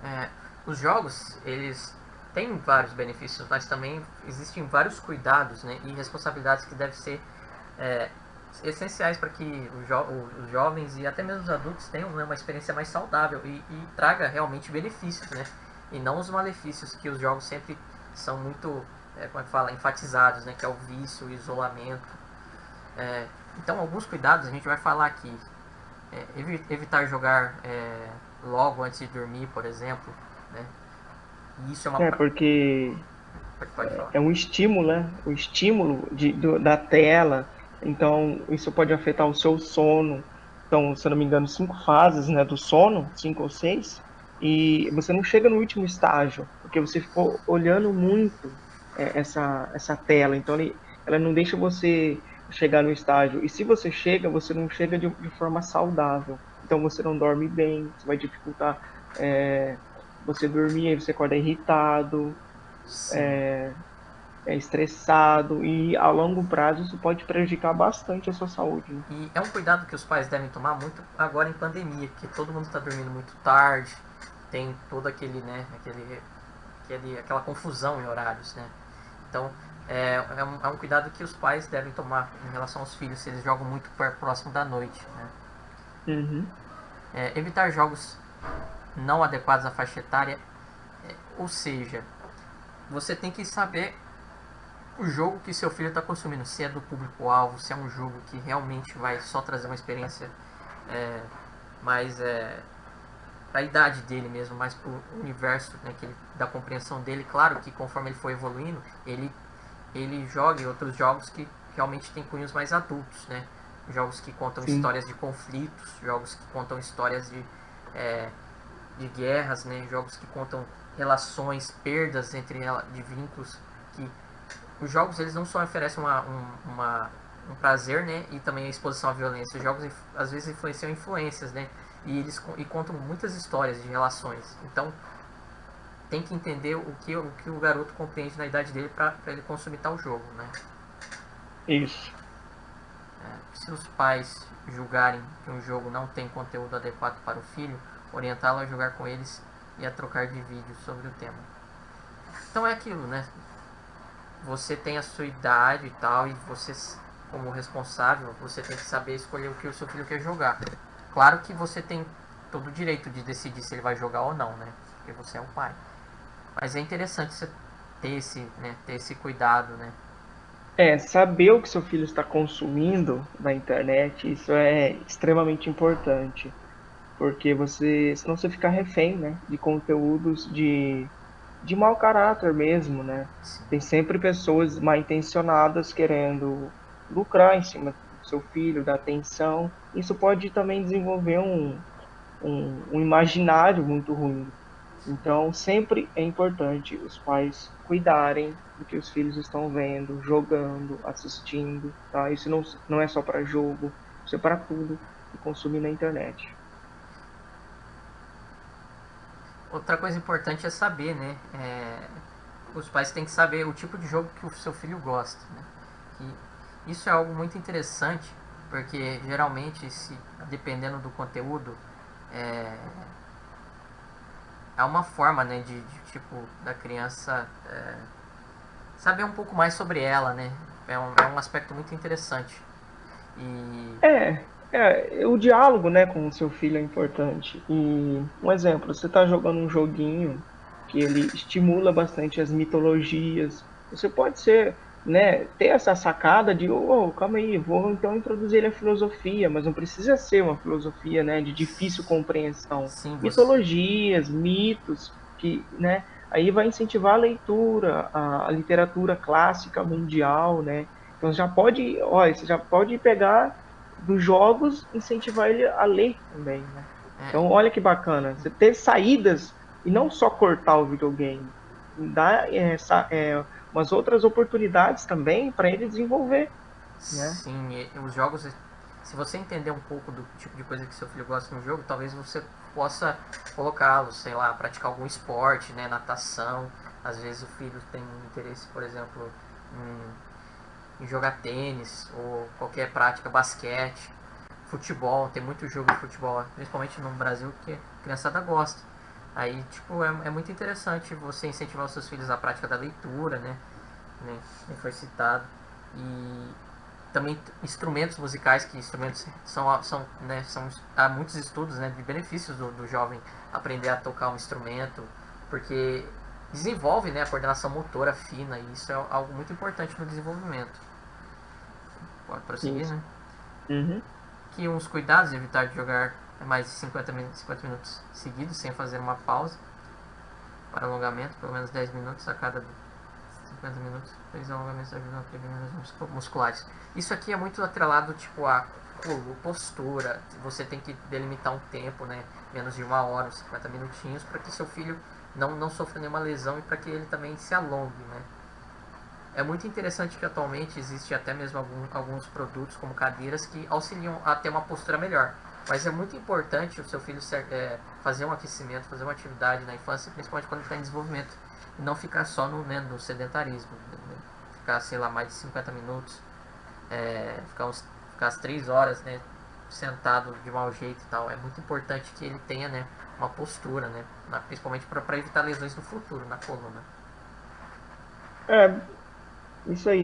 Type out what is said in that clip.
É, os jogos, eles têm vários benefícios, mas também existem vários cuidados, né, e responsabilidades que devem ser é, essenciais para que os jovens e até mesmo os adultos tenham, né, uma experiência mais saudável e traga realmente benefícios, né, e não os malefícios que os jogos sempre são muito, como é que fala, enfatizados, né, que é o vício, o isolamento. Então, alguns cuidados a gente vai falar aqui. Evitar jogar logo antes de dormir, por exemplo, né? E isso é uma. Porque Pode falar. é um estímulo, né? O estímulo da tela. Então, isso pode afetar o seu sono. Então, se eu não me engano, 5 fases, né, do sono, 5 ou 6, e você não chega no último estágio, porque você ficou olhando muito essa tela. Então, ela não deixa você chegar no estágio. E se você chega, você não chega de forma saudável. Então, você não dorme bem, você vai dificultar é, você dormir, aí você acorda irritado, Sim. estressado, e a longo prazo isso pode prejudicar bastante a sua saúde, né? E é um cuidado que os pais devem tomar muito agora em pandemia, que todo mundo está dormindo muito tarde, tem todo aquele, né, aquela confusão em horários, né? Então, é um cuidado que os pais devem tomar em relação aos filhos, se eles jogam muito próximo da noite, né? Uhum. Evitar jogos não adequados à faixa etária, ou seja, você tem que saber o jogo que seu filho está consumindo, se é do público-alvo, se é um jogo que realmente vai só trazer uma experiência é, mais para a idade dele mesmo, mais para o universo, né, da compreensão dele. Claro que conforme ele for evoluindo, ele joga em outros jogos que realmente tem cunhos mais adultos, né? Jogos que contam Sim. histórias de conflitos, jogos que contam histórias é, de guerras, né? Jogos que contam relações, perdas de vínculos que os jogos eles não só oferecem um prazer, né, e também a exposição à violência. Os jogos às vezes influenciam influências, né, e eles contam muitas histórias de relações. Então tem que entender o que o garoto compreende na idade dele para ele consumir tal jogo, né. Isso. Se os pais julgarem que um jogo não tem conteúdo adequado para o filho, orientá-lo a jogar com eles e a trocar de vídeos sobre o tema. Então é aquilo, né? Você tem a sua idade e tal, e você, como responsável, você tem que saber escolher o que o seu filho quer jogar. Claro que você tem todo o direito de decidir se ele vai jogar ou não, né? Porque você é o pai. Mas é interessante você ter esse cuidado, né? Saber o que seu filho está consumindo na internet, isso é extremamente importante, porque senão você fica refém, né, de conteúdos de mau caráter mesmo, né? Sim, Tem sempre pessoas mal intencionadas querendo lucrar em cima do seu filho, da atenção. Isso pode também desenvolver um imaginário muito ruim. Então, sempre é importante os pais cuidarem do que os filhos estão vendo, jogando, assistindo, tá? Isso não é só para jogo, isso é para tudo que consumir na internet. outra coisa importante é saber, né? Os pais têm que saber o tipo de jogo que o seu filho gosta, né? E isso é algo muito interessante, porque geralmente, dependendo do conteúdo, é, é uma forma, né, de tipo da criança saber um pouco mais sobre ela, né? É um aspecto muito interessante. E O diálogo, né, com o seu filho é importante. E um exemplo, você está jogando um joguinho que ele estimula bastante as mitologias. Você pode ter essa sacada de, oh, calma aí, vou então introduzir ele à filosofia, mas não precisa ser uma filosofia, né, de difícil compreensão. sim, você. Mitologias, mitos, né, aí vai incentivar a leitura, a literatura clássica mundial, né? Então olha, você já pode pegar dos jogos, incentivar ele a ler também, né? Então, É, olha que bacana, você ter saídas e não só cortar o videogame, dar umas outras oportunidades também para ele desenvolver, né? sim, os jogos. Se você entender um pouco do tipo de coisa que seu filho gosta no jogo, talvez você possa colocá-lo, sei lá, praticar algum esporte, né, natação. Às vezes o filho tem interesse, por exemplo, em jogar tênis ou qualquer prática, basquete, futebol. Tem muito jogo de futebol, principalmente no Brasil, que a criançada gosta. Aí, tipo, é muito interessante você incentivar os seus filhos à prática da leitura, né, como foi citado. E também instrumentos musicais, que instrumentos há muitos estudos, né, de benefícios do jovem aprender a tocar um instrumento, porque desenvolve, né, a coordenação motora fina, e isso é algo muito importante no desenvolvimento. Pode prosseguir, Isso. né? Uhum. Que uns cuidados, evitar de jogar mais de 50 minutos seguidos sem fazer uma pausa para alongamento, pelo menos 10 minutos a cada 50 minutos, 3 alongamentos ajudam a prevenir lesões musculares. Isso aqui é muito atrelado tipo a postura, você tem que delimitar um tempo, né, menos de 1 hora, 50 minutinhos, para que seu filho não sofra nenhuma lesão e para que ele também se alongue, né. É muito interessante que atualmente existe até mesmo alguns produtos como cadeiras que auxiliam a ter uma postura melhor. Mas é muito importante o seu filho fazer um aquecimento, fazer uma atividade na infância, principalmente quando está em desenvolvimento, e não ficar só no sedentarismo. Né? Ficar, sei lá, mais de 50 minutos, ficar as 3 horas, né, sentado de mau jeito e tal. É muito importante que ele tenha, né, uma postura, né, principalmente para evitar lesões no futuro na coluna. É, isso aí.